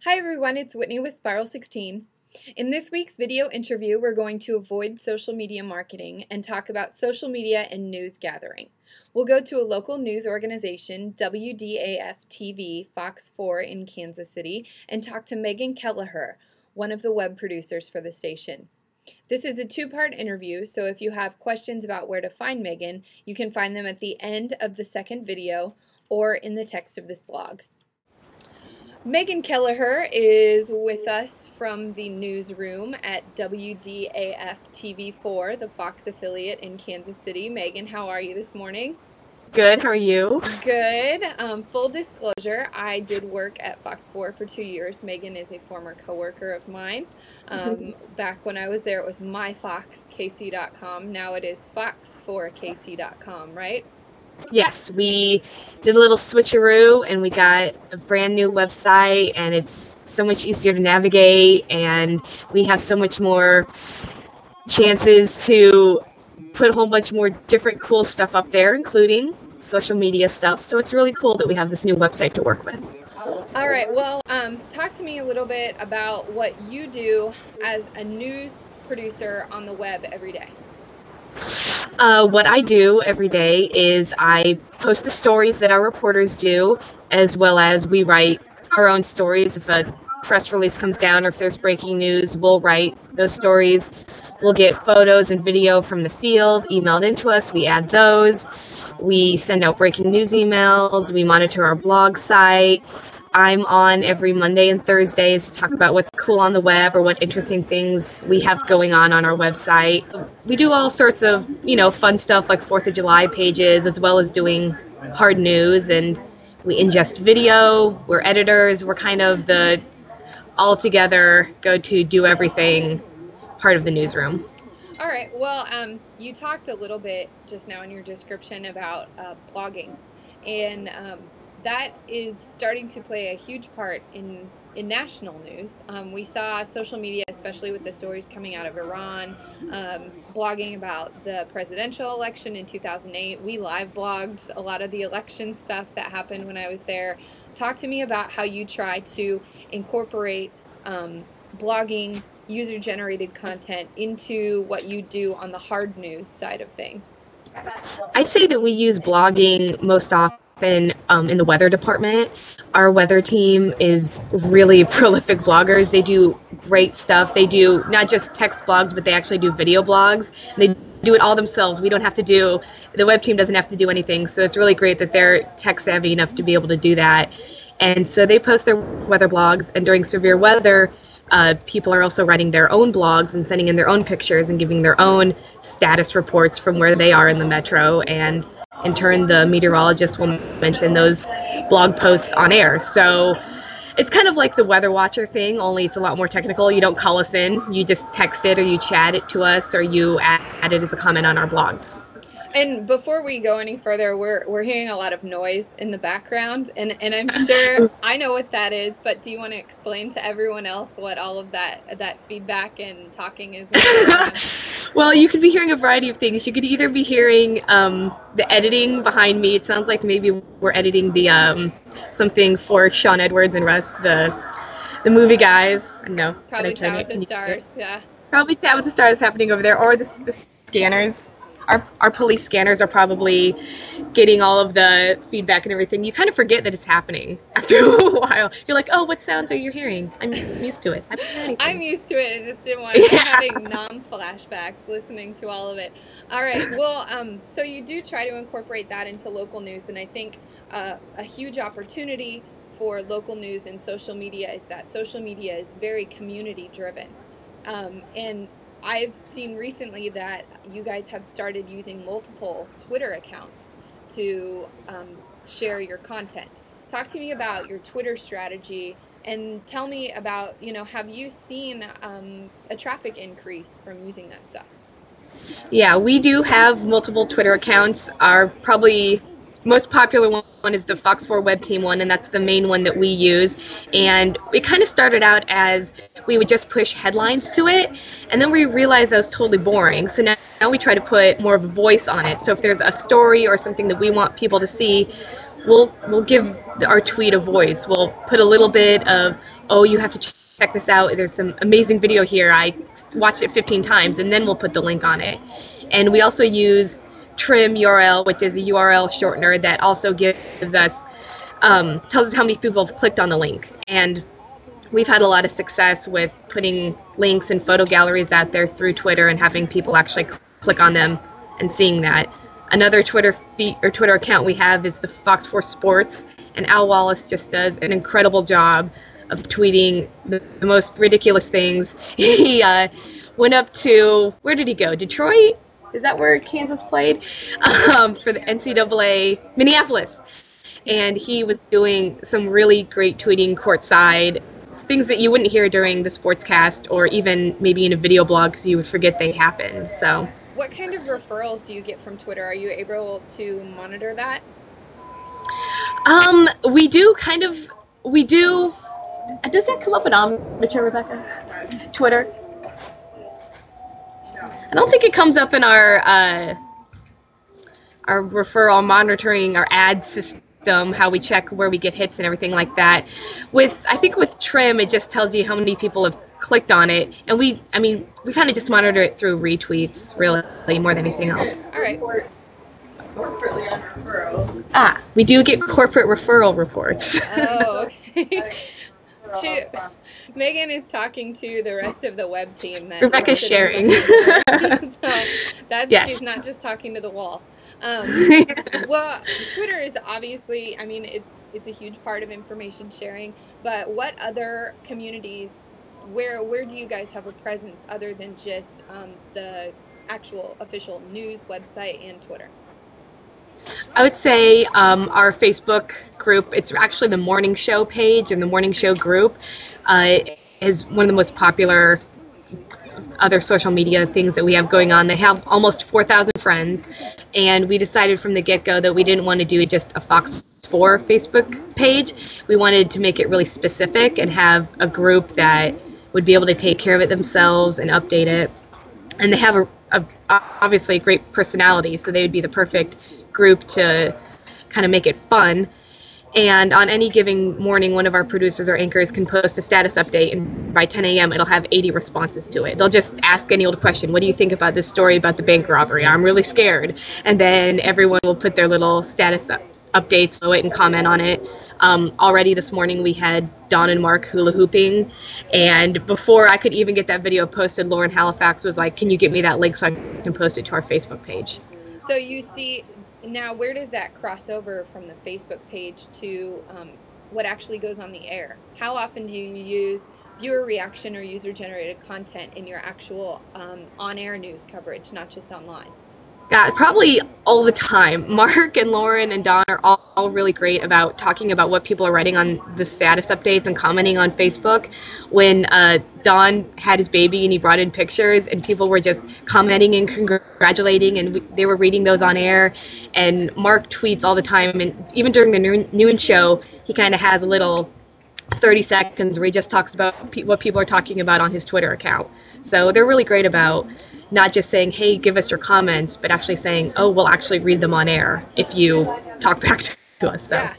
Hi everyone, it's Whitney with Spiral 16. In this week's video interview, we're going to avoid social media marketing and talk about social media and news gathering. We'll go to a local news organization, WDAF-TV Fox 4 in Kansas City, and talk to Megan Kelleher, one of the web producers for the station. This is a two-part interview, so if you have questions about where to find Megan, you can find them at the end of the second video or in the text of this blog. Megan Kelleher is with us from the newsroom at WDAF TV4, the Fox affiliate in Kansas City. Megan, how are you this morning? Good, how are you? Good. Full disclosure, I did work at Fox 4 for 2 years. Megan is a former coworker of mine. Back when I was there, it was myfoxkc.com. Now it is fox4kc.com, right? Yes, we did a little switcheroo and we got a brand new website, and it's so much easier to navigate, and we have so much more chances to put a whole bunch more different cool stuff up there, including social media stuff. So it's really cool that we have this new website to work with. All right, well, talk to me a little bit about what you do as a news producer on the web every day. What I do every day is I post the stories that our reporters do, as well as we write our own stories. If a press release comes down or if there's breaking news, we'll write those stories. We'll get photos and video from the field emailed into us. We add those. We send out breaking news emails. We monitor our blog site. I'm on every Monday and Thursdays to talk about what's cool on the web or what interesting things we have going on our website. We do all sorts of, fun stuff like 4th of July pages, as well as doing hard news, and we ingest video. We're editors. We're kind of the all-together, go-to, do-everything part of the newsroom. All right, well, you talked a little bit just now in your description about blogging, and that is starting to play a huge part in national news. We saw social media, especially with the stories coming out of Iran, blogging about the presidential election in 2008. We live blogged a lot of the election stuff that happened when I was there. Talk to me about how you try to incorporate blogging, user-generated content into what you do on the hard news side of things. I'd say that we use blogging most often in the weather department. Our weather team is really prolific bloggers. They do great stuff. They do not just text blogs, but they actually do video blogs. They do it all themselves. We don't have to do, the web team doesn't have to do anything. So it's really great that they're tech savvy enough to be able to do that. And so they post their weather blogs, and during severe weather, people are also writing their own blogs and sending in their own pictures and giving their own status reports from where they are in the metro, and in turn the meteorologist will mention those blog posts on air. So it's kind of like the Weather Watcher thing, only it's a lot more technical. You don't call us in, you just text it or you chat it to us or you add it as a comment on our blogs. And before we go any further, we're hearing a lot of noise in the background, and I'm sure I know what that is, but do you want to explain to everyone else what all of that feedback and talking is? Well, you could be hearing a variety of things. You could either be hearing the editing behind me. It sounds like maybe we're editing the something for Sean Edwards and Russ, the movie guys. No, probably Tower with the Stars, yeah. Probably Tower with the Stars happening over there, or the scanners. Our police scanners are probably getting all of the feedback and everything. You kind of forget that it's happening after a while. You're like, oh, what sounds are you hearing? I'm used to it. I'm used to it. I just didn't want to having non-flashbacks listening to all of it. All right. Well, so you do try to incorporate that into local news, and I think a huge opportunity for local news and social media is that social media is very community-driven, and I've seen recently that you guys have started using multiple Twitter accounts to share your content. Talk to me about your Twitter strategy, and tell me about, have you seen a traffic increase from using that stuff? Yeah, we do have multiple Twitter accounts. Our probably most popular one is the Fox 4 web team one, and that's the main one that we use. And it kind of started out as we would just push headlines to it, and then we realized that was totally boring. So now we try to put more of a voice on it. So if there's a story or something that we want people to see, we'll give our tweet a voice. We'll put a little bit of, oh, you have to check this out. There's some amazing video here. I watched it 15 times, and then we'll put the link on it. And we also use Trim URL, which is a URL shortener that also gives us, tells us how many people have clicked on the link. And we've had a lot of success with putting links and photo galleries out there through Twitter and having people actually click on them and seeing that. Another Twitter feed or Twitter account we have is the Fox 4 Sports, and Al Wallace just does an incredible job of tweeting the most ridiculous things. He went up to, where did he go? Detroit? Is that where Kansas played? For the NCAA, Minneapolis. And he was doing some really great tweeting courtside, things that you wouldn't hear during the sportscast or even maybe in a video blog because you would forget they happened. So, what kind of referrals do you get from Twitter? Are you able to monitor that? We do kind of, we do. Does that come up in Omniture, Rebecca? Twitter? I don't think it comes up in our referral monitoring, our ad system, how we check where we get hits and everything like that. I think with Trim, it just tells you how many people have clicked on it, and we kind of just monitor it through retweets, really, more than anything else. All right. Corporately on referrals. We do get corporate referral reports. Oh, okay. Megan is talking to the rest of the web team. Rebecca's sharing. So yes. She's not just talking to the wall. Well, Twitter is obviously, it's a huge part of information sharing, but what other communities, where do you guys have a presence other than just the actual official news website and Twitter? I would say our Facebook group, it's actually the Morning Show page, and the Morning Show group is one of the most popular other social media things that we have going on. They have almost 4,000 friends, and we decided from the get-go that we didn't want to do just a Fox 4 Facebook page. We wanted to make it really specific and have a group that would be able to take care of it themselves and update it. And they have obviously a great personality, so they would be the perfect group to kind of make it fun. And on any given morning, one of our producers or anchors can post a status update, and by 10 a.m. it'll have 80 responses to it. They'll just ask any old question. What do you think about this story about the bank robbery? I'm really scared. And then everyone will put their little status updates to it and comment on it. Already this morning we had Dawn and Mark hula hooping, and before I could even get that video posted, Lauren Halifax was like, can you get me that link so I can post it to our Facebook page? So you see, now where does that cross over from the Facebook page to what actually goes on the air? How often do you use viewer reaction or user-generated content in your actual on-air news coverage, not just online? Yeah, probably all the time. Mark and Lauren and Dawn are all really great about talking about what people are writing on the status updates and commenting on Facebook. When Dawn had his baby and he brought in pictures, and people were just commenting and congratulating, and they were reading those on air. And Mark tweets all the time, and even during the noon show, he kind of has a little 30 seconds where he just talks about what people are talking about on his Twitter account. So they're really great about not just saying, hey, give us your comments, but actually saying, oh, we'll actually read them on air if you talk back to us. So. Yeah,